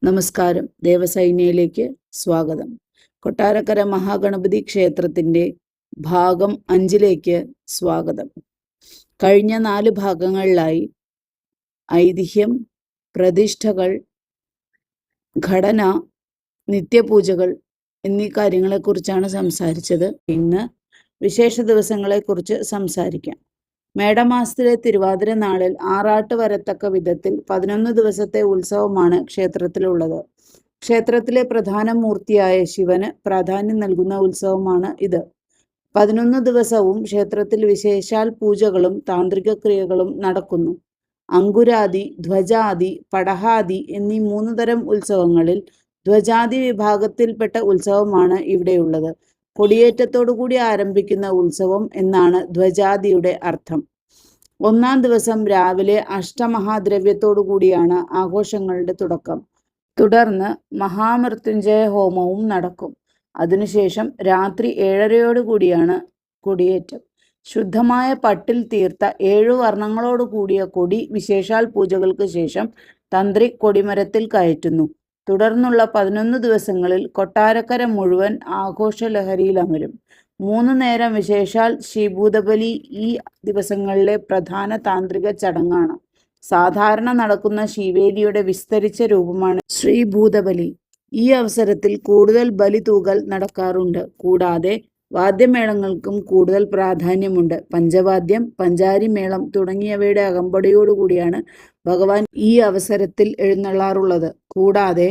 നമസ്കാരം. ദേവസൈന്യയിലേക്ക് സ്വാഗതം. കൊട്ടാരക്കര മഹാഗണപതി ക്ഷേത്രത്തിൻ്റെ ഭാഗം 5ലേക്ക് സ്വാഗതം. കഴിഞ്ഞ 4 ഭാഗങ്ങളിലായി ഐതിഹ്യം, പ്രതിഷ്ഠകൾ, ഘടന, നിത്യപൂജകൾ എന്നീ കാര്യങ്ങളെക്കുറിച്ചാണ് സംസാരിച്ചത്. ഇന്ന് വിശേഷ ദിവസങ്ങളെക്കുറിച്ച് സംസാരിക്കാം. മേടമാസത്തിലെ തിരുവാതിര നാളിൽ ആറാട്ട് വരത്തക്ക വിധത്തിൽ 11 ദിവസത്തെ ഉത്സവമാണ് ക്ഷേത്രത്തിലുള്ളത്. ക്ഷേത്രത്തിലെ പ്രധാന മൂർത്തിയായ ശിവന് പ്രാധാന്യം നൽകുന്ന ഉത്സവമാണ് ഇത്. 11 ദിവസവും ക്ഷേത്രത്തിൽ വിശേഷാൽ പൂജകളും താന്ത്രിക ക്രിയകളും നടക്കുന്നു. അങ്കുരാദി, ധ്വജാദി, പടഹാദി എന്നീ 3 തരം ഉത്സവങ്ങളിൽ ധ്വജാദി വിഭാഗത്തിൽപ്പെട്ട ഉത്സവമാണ് ഇവിടെയുള്ളത്. കൊടിയേറ്റത്തോടുകൂടി ആരംഭിക്കുന്ന ഉത്സവം എന്നാണ് ധ്വജാദിയുടെ അർത്ഥം. 1-ാം ദിവസം രാവിലെ അഷ്ടമഹാദ്രവ്യത്തോടു കൂടിയാണ് ആഘോഷങ്ങളുടെ തുടക്കം. തുടർന്ന് മഹാമൃത്യുഞ്ജയ ഹോമവും നടക്കും. അതിനുശേഷം രാത്രി 7:30 കൂടിയാണ് കൊടിയേറ്റം. ശുദ്ധമായ പട്ടിൽ തീർത്ത 7 വർണ്ണങ്ങളോട് കൂടിയ കൊടി വിശേഷാൽ പൂജകൾക്ക് ശേഷം തന്ത്രി കൊടിമരത്തിൽ കയറ്റുന്നു. തുടർന്നുള്ള 11 ദിവസങ്ങളിൽ കൊട്ടാരക്കര മുഴുവൻ ആഘോഷലഹരിയിലമരും. 3 നേരം വിശേഷാൽ ശ്രീഭൂതബലി ഈ ദിവസങ്ങളിലെ പ്രധാന താന്ത്രിക ചടങ്ങാണ്. സാധാരണ നടക്കുന്ന ശീവേലിയുടെ വിസ്തരിച്ച രൂപമാണ് ശ്രീഭൂതബലി. ഈ അവസരത്തിൽ കൂടുതൽ ബലി തൂകൽ നടക്കാറുണ്ട്. കൂടാതെ വാദ്യമേളങ്ങൾക്കും കൂടുതൽ പ്രാധാന്യമുണ്ട്. പഞ്ചവാദ്യം, പഞ്ചാരിമേളം തുടങ്ങിയവയുടെ അകമ്പടിയോടുകൂടിയാണ് ഭഗവാൻ ഈ അവസരത്തിൽ എഴുന്നള്ളാറുള്ളത്. കൂടാതെ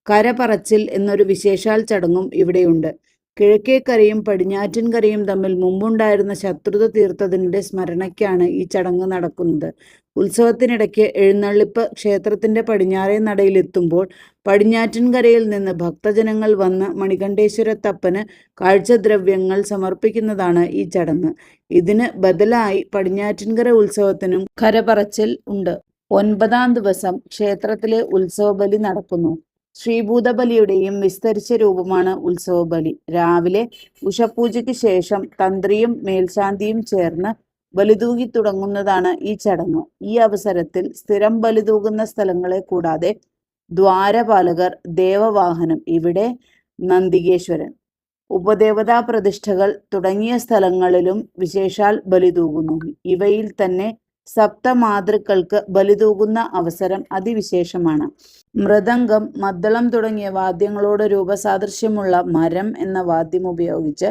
കരപറച്ചിൽ എന്നൊരു വിശേഷാൽ ചടങ്ങും ഇവിടെയുണ്ട്. കിഴക്കേക്കരയും പടിഞ്ഞാറ്റിൻകരയും തമ്മിൽ മുമ്പുണ്ടായിരുന്ന ശത്രുത തീർത്തതിൻ്റെ സ്മരണയ്ക്കാണ് ഈ ചടങ്ങ് നടക്കുന്നത്. ഉത്സവത്തിനിടയ്ക്ക് എഴുന്നള്ളിപ്പ് ക്ഷേത്രത്തിൻ്റെ പടിഞ്ഞാറേ നടയിലെത്തുമ്പോൾ പടിഞ്ഞാറ്റിൻകരയിൽ നിന്ന് ഭക്തജനങ്ങൾ വന്ന് മണികണ്ഠേശ്വരത്തപ്പന് കാഴ്ചദ്രവ്യങ്ങൾ സമർപ്പിക്കുന്നതാണ് ഈ ചടങ്ങ്. ഇതിന് ബദലായി പടിഞ്ഞാറ്റിൻകര ഉത്സവത്തിനും കരപറച്ചിൽ ഉണ്ട്. 9-ാം ദിവസം ക്ഷേത്രത്തിലെ ഉത്സവബലി നടക്കുന്നു. ശ്രീഭൂതബലിയുടെയും വിസ്തരിച്ച രൂപമാണ് ഉത്സവബലി. രാവിലെ ഉഷപൂജയ്ക്ക് ശേഷം തന്ത്രിയും മേൽശാന്തിയും ചേർന്ന് ബലിതൂകി തുടങ്ങുന്നതാണ് ഈ ചടങ്ങ്. ഈ അവസരത്തിൽ സ്ഥിരം ബലിതൂകുന്ന സ്ഥലങ്ങളെ കൂടാതെ ദ്വാരപാലകർ, ദേവവാഹനം, ഇവിടെ നന്ദികേശ്വരൻ, ഉപദേവതാ പ്രതിഷ്ഠകൾ തുടങ്ങിയ സ്ഥലങ്ങളിലും വിശേഷാൽ ബലിതൂകുന്നു. ഇവയിൽ തന്നെ സപ്തമാതൃക്കൾക്ക് ബലിതൂകുന്ന അവസരം അതിവിശേഷമാണ്. മൃദംഗം, മദ്ദളം തുടങ്ങിയ വാദ്യങ്ങളോട് രൂപസാദൃശ്യമുള്ള മരം എന്ന വാദ്യം ഉപയോഗിച്ച്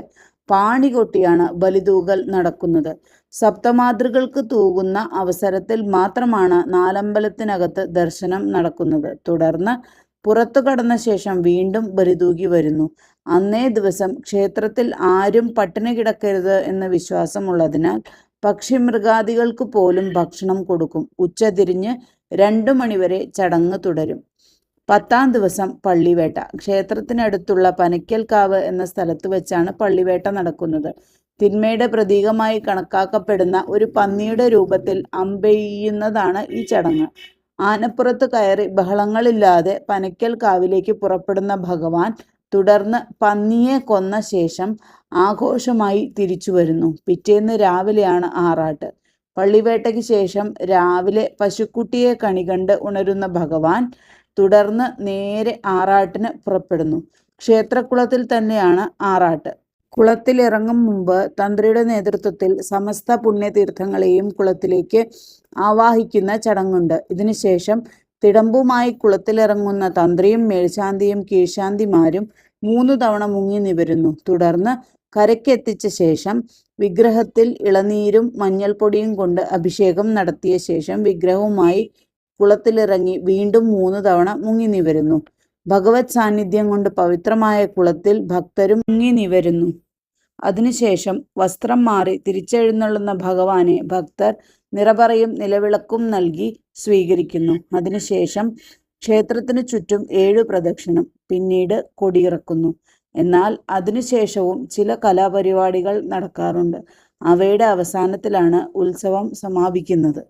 പാണി കൊട്ടിയാണ് ബലിതൂകൽ നടക്കുന്നത്. സപ്തമാതൃകൾക്ക് തൂകുന്ന അവസരത്തിൽ മാത്രമാണ് നാലമ്പലത്തിനകത്ത് ദർശനം നടക്കുന്നത്. തുടർന്ന് പുറത്തു കടന്ന ശേഷം വീണ്ടും ബലിതൂകി വരുന്നു. അന്നേ ദിവസം ക്ഷേത്രത്തിൽ ആരും പട്ടിണി കിടക്കരുത് എന്ന വിശ്വാസമുള്ളതിനാൽ പക്ഷിമൃഗാദികൾക്ക് പോലും ഭക്ഷണം കൊടുക്കും. ഉച്ചതിരിഞ്ഞ് 2 മണിവരെ ചടങ്ങ് തുടരും. 10-ാം ദിവസം പള്ളിവേട്ട. ക്ഷേത്രത്തിനടുത്തുള്ള പനയ്ക്കൽക്കാവ് എന്ന സ്ഥലത്ത് വെച്ചാണ് പള്ളിവേട്ട നടക്കുന്നത്. തിന്മയുടെ പ്രതീകമായി കണക്കാക്കപ്പെടുന്ന ഒരു പന്നിയുടെ രൂപത്തിൽ അമ്പെയ്യുന്നതാണ് ഈ ചടങ്ങ്. ആനപ്പുറത്ത് കയറി ബഹളങ്ങളില്ലാതെ പനയ്ക്കൽക്കാവിലേക്ക് പുറപ്പെടുന്ന ഭഗവാൻ തുടർന്ന് പന്നിയെ കൊന്ന ശേഷം ആഘോഷമായി തിരിച്ചു വരുന്നു. പിറ്റേന്ന് രാവിലെയാണ് ആറാട്ട്. പള്ളിവേട്ടയ്ക്ക് ശേഷം രാവിലെ പശുക്കുട്ടിയെ കണി കണ്ട് ഉണരുന്ന ഭഗവാൻ തുടർന്ന് നേരെ ആറാട്ടിന് പുറപ്പെടുന്നു. ക്ഷേത്രക്കുളത്തിൽ തന്നെയാണ് ആറാട്ട്. കുളത്തിലിറങ്ങും മുമ്പ് തന്ത്രിയുടെ നേതൃത്വത്തിൽ സമസ്ത പുണ്യതീർത്ഥങ്ങളെയും കുളത്തിലേക്ക് ആവാഹിക്കുന്ന ചടങ്ങുണ്ട്. ഇതിനുശേഷം തിടമ്പുമായി കുളത്തിലിറങ്ങുന്ന തന്ത്രിയും മേൽശാന്തിയും കീഴ്ശാന്തിമാരും 3 തവണ മുങ്ങി നിവരുന്നു. തുടർന്ന് കരയ്ക്കെത്തിച്ച ശേഷം വിഗ്രഹത്തിൽ ഇളനീരും മഞ്ഞൾപ്പൊടിയും കൊണ്ട് അഭിഷേകം നടത്തിയ ശേഷം വിഗ്രഹവുമായി കുളത്തിലിറങ്ങി വീണ്ടും 3 തവണ മുങ്ങി നിവരുന്നു. ഭഗവത് സാന്നിധ്യം കൊണ്ട് പവിത്രമായ കുളത്തിൽ ഭക്തരും മുങ്ങി നിവരുന്നു. അതിനുശേഷം വസ്ത്രം മാറി തിരിച്ചെഴുന്നള്ളുന്ന ഭഗവാനെ ഭക്തർ നിറപറയും നിലവിളക്കും നൽകി സ്വീകരിക്കുന്നു. അതിനുശേഷം ക്ഷേത്രത്തിന് ചുറ്റും 7 പ്രദക്ഷിണം, പിന്നീട് കൊടിയിറക്കുന്നു. എന്നാൽ അതിനുശേഷവും ചില കലാപരിപാടികൾ നടക്കാറുണ്ട്. അവയുടെ അവസാനത്തിലാണ് ഉത്സവം സമാപിക്കുന്നത്.